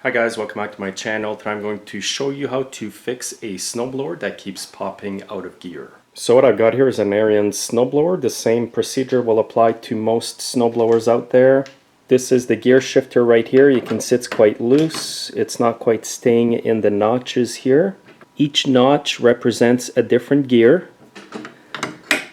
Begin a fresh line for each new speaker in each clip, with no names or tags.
Hi guys, welcome back to my channel. Today I'm going to show you how to fix a snowblower that keeps popping out of gear. So what I've got here is an Arian snowblower. The same procedure will apply to most snowblowers out there. This is the gear shifter right here. You can see it's quite loose. It's not quite staying in the notches here. Each notch represents a different gear.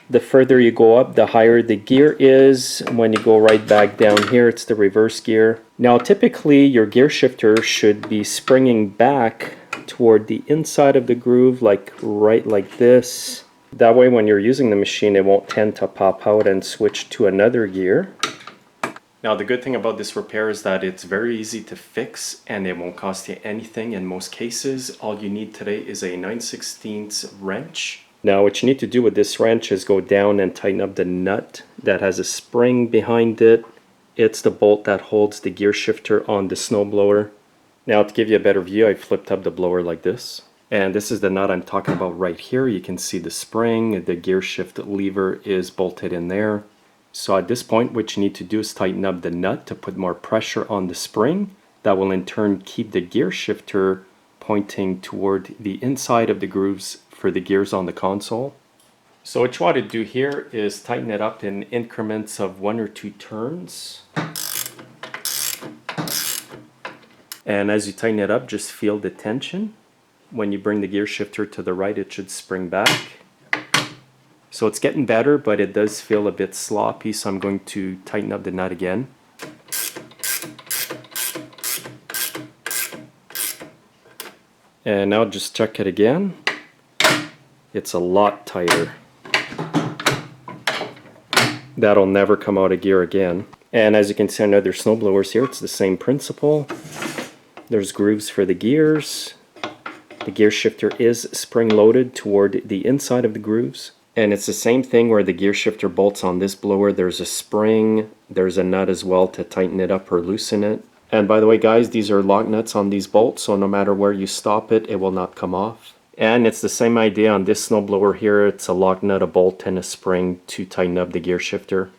The further you go up, the higher the gear is. When you go right back down here, it's the reverse gear. Now typically your gear shifter should be springing back toward the inside of the groove, right like this. That way when you're using the machine, it won't tend to pop out and switch to another gear. Now the good thing about this repair is that it's very easy to fix and it won't cost you anything in most cases. All you need today is a 9/16 wrench. Now what you need to do with this wrench is go down and tighten up the nut that has a spring behind it. It's the bolt that holds the gear shifter on the snowblower. Now to give you a better view, I flipped up the blower like this. And this is the nut I'm talking about right here. You can see the spring, the gear shift lever is bolted in there. So at this point what you need to do is tighten up the nut to put more pressure on the spring. That will in turn keep the gear shifter pointing toward the inside of the grooves for the gears on the console. So what you want to do here is tighten it up in increments of 1 or 2 turns. And as you tighten it up, just feel the tension. When you bring the gear shifter to the right, it should spring back. So it's getting better, but it does feel a bit sloppy, so I'm going to tighten up the nut again. And now just check it again. It's a lot tighter. That'll never come out of gear again. And as you can see on other snowblowers here, it's the same principle. There's grooves for the gears. The gear shifter is spring loaded toward the inside of the grooves. And it's the same thing where the gear shifter bolts on this blower. There's a spring, there's a nut as well to tighten it up or loosen it. And by the way guys, these are lock nuts on these bolts, so no matter where you stop it, it will not come off. And it's the same idea on this snowblower here. It's a lock nut, a bolt, and a spring to tighten up the gear shifter.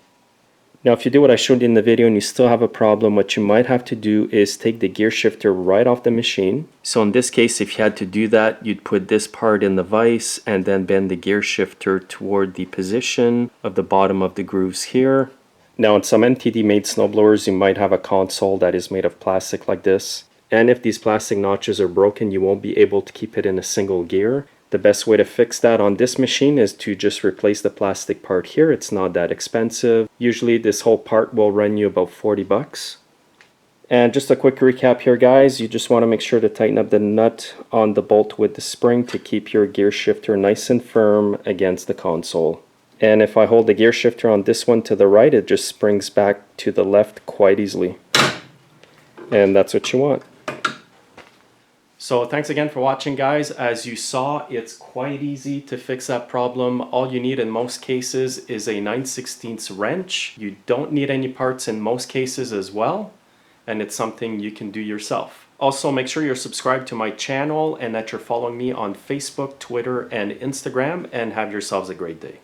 Now if you do what I showed you in the video and you still have a problem, what you might have to do is take the gear shifter right off the machine. So in this case, if you had to do that, you'd put this part in the vise and then bend the gear shifter toward the position of the bottom of the grooves here. Now in some NTD made snowblowers, you might have a console that is made of plastic like this. And if these plastic notches are broken, you won't be able to keep it in a single gear. The best way to fix that on this machine is to just replace the plastic part here. It's not that expensive. Usually this whole part will run you about 40 bucks. And just a quick recap here guys, you just want to make sure to tighten up the nut on the bolt with the spring to keep your gear shifter nice and firm against the console. And if I hold the gear shifter on this one to the right, it just springs back to the left quite easily. And that's what you want. So thanks again for watching guys. As you saw, it's quite easy to fix that problem. All you need in most cases is a 9/16 wrench. You don't need any parts in most cases as well. And it's something you can do yourself. Also make sure you're subscribed to my channel and that you're following me on Facebook, Twitter, and Instagram, and have yourselves a great day.